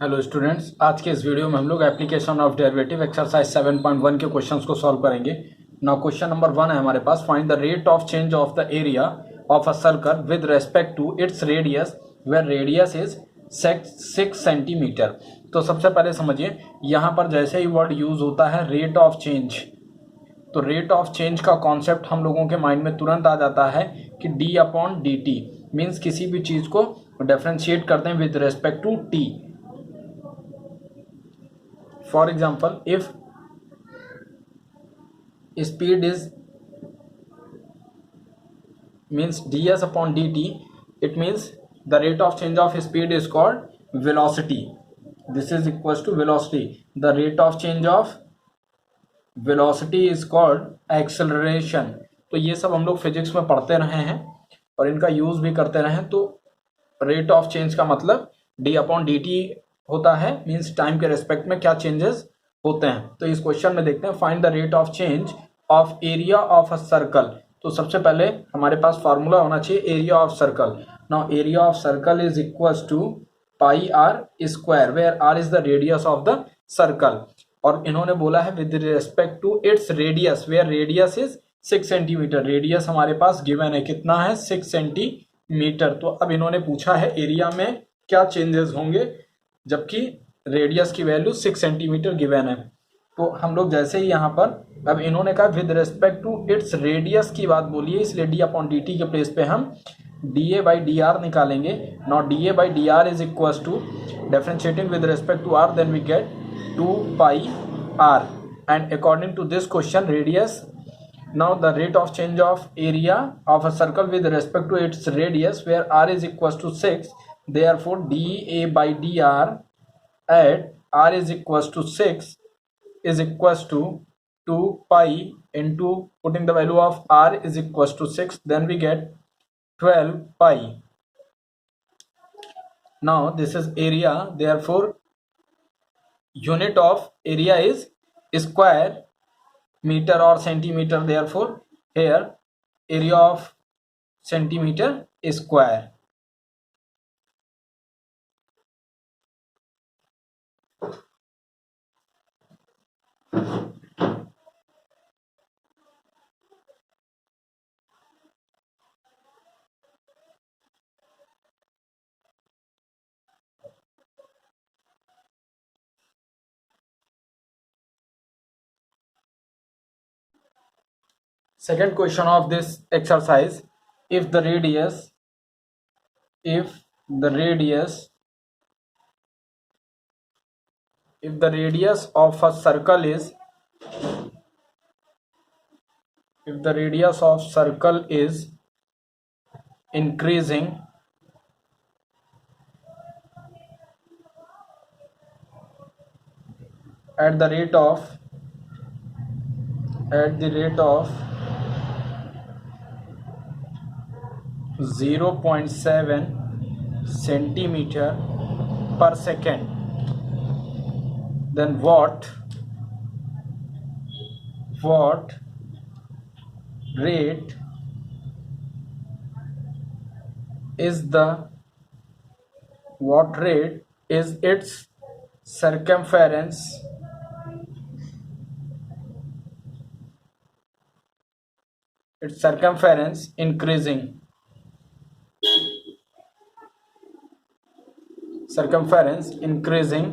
Hello students, आज के इस वीडियो में हम लोग एप्लीकेशन ऑफ डेरिवेटिव एक्सरसाइज 7.1 के क्वेश्चंस को सॉल्व करेंगे। नाउ क्वेश्चन नंबर 1 है हमारे पास, find the rate of change of the area of a circle with respect to its radius where radius is 6 centimetre. तो सबसे पहले समझिए, यहाँ पर जैसे ही वर्ड यूज होता है रेट ऑफ चेंज, तो रेट ऑफ चेंज का कॉन्सेप्ट हम लोगों के माइंड में तुरंत आ जाता है कि d upon D t means किसी भी चीज को डिफरेंशिएट करते हैं with respect to t. For example, if speed is means ds upon dt, it means the rate of change of speed is called velocity. This is equals to velocity. The rate of change of velocity is called acceleration. तो ये सब हम लोग physics में पढ़ते रहे हैं और इनका यूज भी करते रहे हैं। तो रेट ऑफ चेंज का मतलब डी अपॉन डी टी होता है, मीन्स टाइम के रेस्पेक्ट में क्या चेंजेस होते हैं। तो इस क्वेश्चन में देखते हैं, find the rate of change of area of a circle. तो सबसे पहले हमारे पास फॉर्मूला होना चाहिए area of circle. Now area of circle is equals to pi r square, where r is the radius of the circle. और इन्होंने बोला है with respect to its radius, where radius is 6 centimetre. Radius हमारे पास given है, कितना है, 6 centimetre. तो अब इन्होंने पूछा है एरिया में क्या चेंजेस होंगे जबकि रेडियस की वैल्यू 6 सेंटीमीटर गिवन है। तो हम लोग जैसे ही यहाँ पर, अब इन्होंने कहा with respect to its radius की बात बोली है, इसलिए डी अपॉन डी टी के प्लेस पे हम D A by D R निकालेंगे। Not D A by D R is equals to differentiating with respect to R, then we get 2 pi R. And according to this question radius, now the rate of change of area of a circle with respect to its radius where r is equals to 6, therefore dA by dr at r is equals to 6 is equals to 2 pi into putting the value of r is equals to 6, then we get 12 pi. Now this is area, therefore unit of area is square meter or centimeter, therefore here area of centimeter square. Second question of this exercise, if the radius of a circle is, if the radius of circle is increasing at the rate of 0.7 centimeter per second, then what rate is its circumference increasing?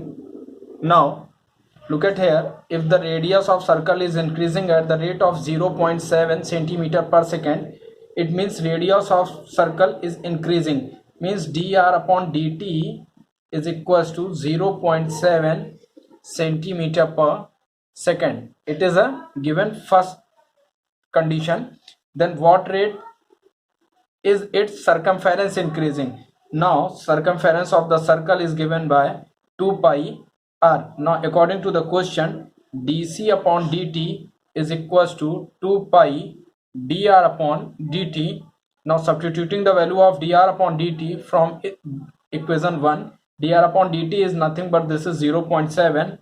Now look at here, if the radius of circle is increasing at the rate of 0.7 centimeter per second, it means radius of circle is increasing, means dr upon dt is equals to 0.7 centimeter per second. It is a given first condition. Then what rate is its circumference increasing? Now circumference of the circle is given by 2 pi r. Now according to the question, dc upon dt is equals to 2 pi dr upon dt. Now substituting the value of dr upon dt from equation 1, dr upon dt is nothing but this is 0.7,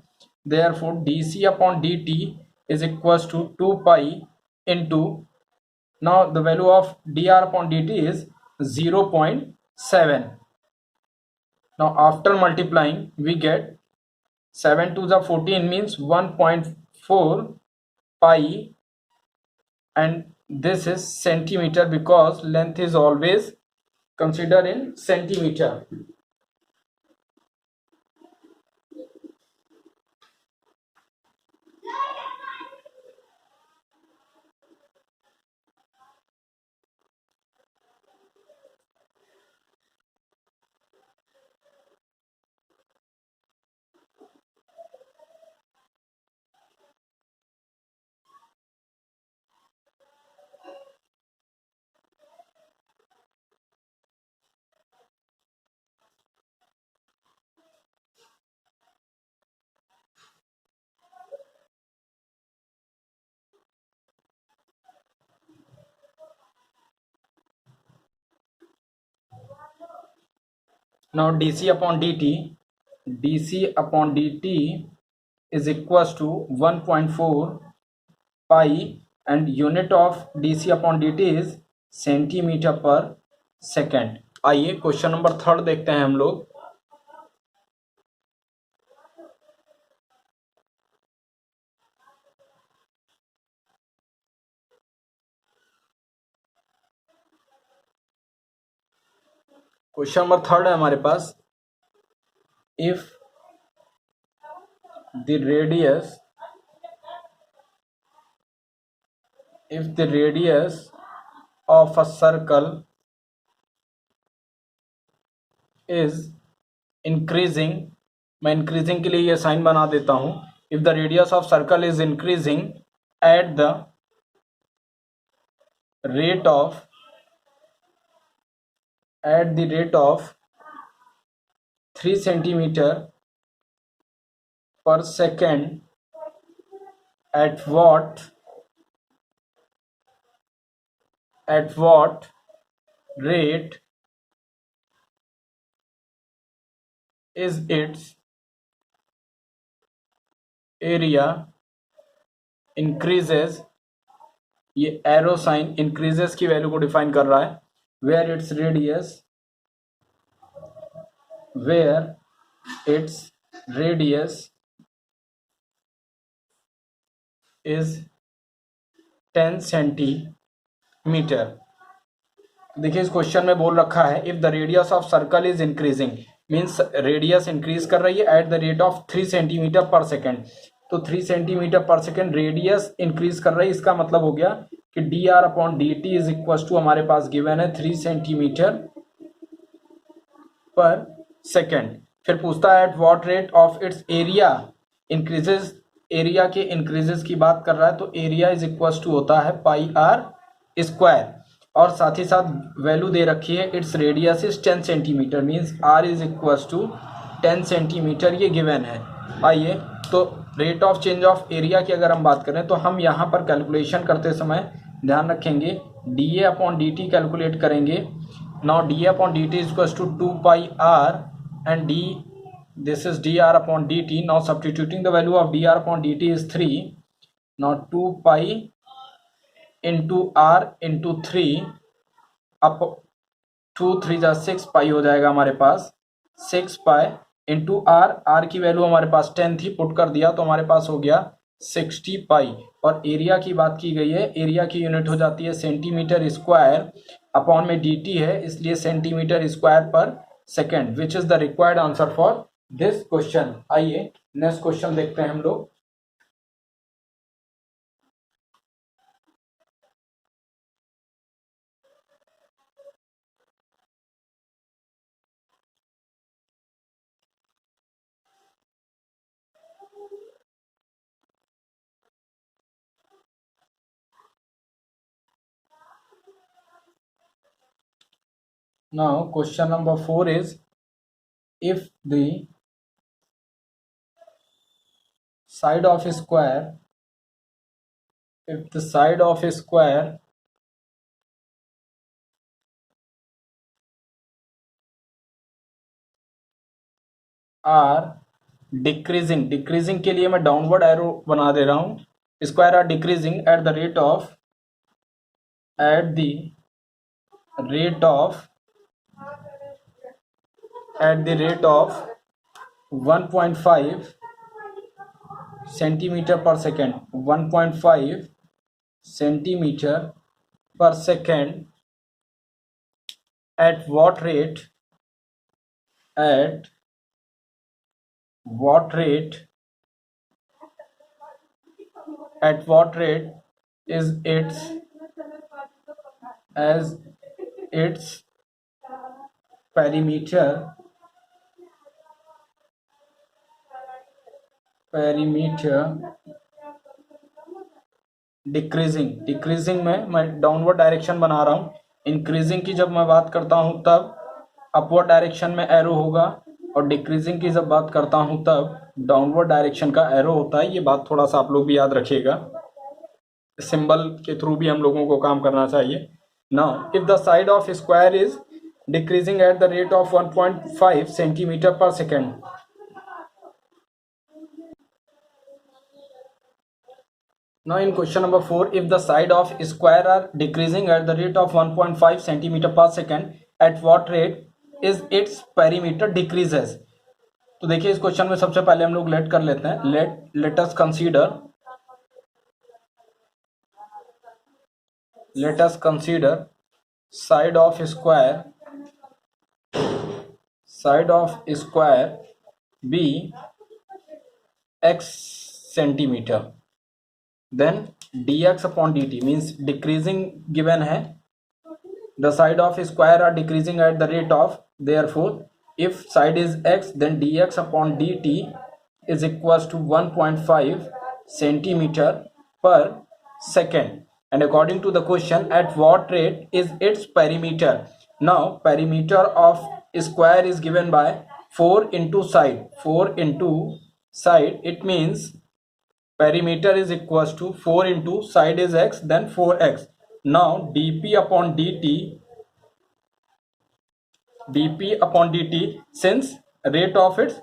therefore dc upon dt is equals to 2 pi into, now the value of dr upon dt is 0.7. Now after multiplying we get 7 to the 14 means 1.4 pi, and this is centimeter because length is always considered in centimeter. Now dc upon dt is equals to 1.4 pi, and unit of dc upon dt is centimetre पर second. आइए question number 3 देखते हैं हम लोग. Question number 3 है हमारे पास. If the radius of a circle is increasing, मैं increasing के लिए ये साइन बना देता हूं. if the radius of circle is increasing at the rate of 3 centimeter per second, at what rate is its area increases. ये arrow sign increases की value को डिफाइन कर रहा है. where its radius is 10 centimetre. देखिए इस question में बोल रखा है if the radius of circle is increasing, means radius increase कर रही है eight the rate of 3 centimetre पर सेकेंड. तो 3 सेंटीमीटर पर सेकेंड रेडियस इंक्रीज कर रही है. इसका मतलब हो गया कि d r upon D T is equal to हमारे पास गिवन है 3 सेंटीमीटर पर सेकेंड. फिर पूछता है at what rate of its area increases. Area के इंक्रीजेस की बात कर रहा है तो एरिया इज इक्वल टू होता है पाई आर स्क्वायर, और साथ ही साथ वैल्यू दे रखी है its radius is 10 centimetre, means r is equal to 10 centimetre ये गिवन है. आइए तो rate of change of area की अगर हम बात करें तो हम यहाँ पर कैलकुलेशन करते समय ध्यान रखेंगे D A upon D T calculate करेंगे. Now D A upon D T is equal to 2 pi R and this is dr upon dt. now substituting the value of dr upon dt is 3. now 2 pi into r into 3 up 2 3 जा 6 पाई हो जाएगा हमारे पास. 6 pi into r की value हमारे पास 10 थी, put कर दिया तो हमारे पास हो गया 60 पाई. और एरिया की बात की गई है, एरिया की यूनिट हो जाती है सेंटीमीटर स्क्वायर, अपॉन में dt है इसलिए सेंटीमीटर स्क्वायर पर second, which is the required answer for this question. आइए नेक्स्ट क्वेश्चन देखते हैं हम लोग. Now question number 4 is if the side of a square are decreasing के लिए मैं डाउनवर्ड एरो बना दे रहा हूं. Square r decreasing at the rate of at the rate of 1.5 centimeter per second. 1.5 centimeter per second. At what rate? At what rate? At what rate is its as its perimeter decreasing में मैं downward direction बना रहा हूँ. Increasing की जब मैं बात करता हूँ तब अपवर्ड डायरेक्शन में एरो होगा, और डिक्रीजिंग की जब बात करता हूँ तब डाउनवर्ड डायरेक्शन का एरो होता है. ये बात थोड़ा सा आप लोग भी याद रखिएगा, सिंबल के थ्रू भी हम लोगों को काम करना चाहिए. Now if the side of square is decreasing at the rate of 1.5 centimetre पर second. Now in question number 4, if the side of square are decreasing at the rate of 1.5 centimeter per second, at what rate is its perimeter decreases. तो देखिए इस question में सबसे पहले हम लोग late कर लेते हैं. let us consider side of square be x centimeter. Then dx upon dt means decreasing given है. The side of square are decreasing at the rate of, therefore if side is x then dx upon dt is equals to 1.5 centimeter per second. And according to the question, at what rate is its perimeter. Now perimeter of square is given by 4 into side. It means perimeter is equals to 4 into side is x, then 4x. Now dp upon dt since rate of its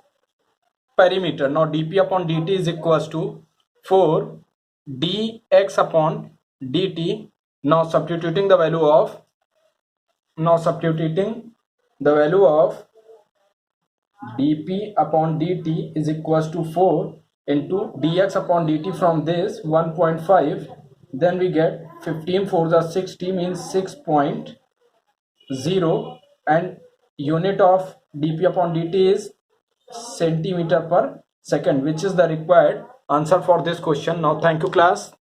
perimeter. Now dp upon dt is equals to 4 dx upon dt. Now substituting the value of dp upon dt is equals to 4 into dx upon dt. From this 1.5, then we get 15 4 the 60 means 6.0, and unit of dp upon dt is centimeter per second, which is the required answer for this question. Now thank you class.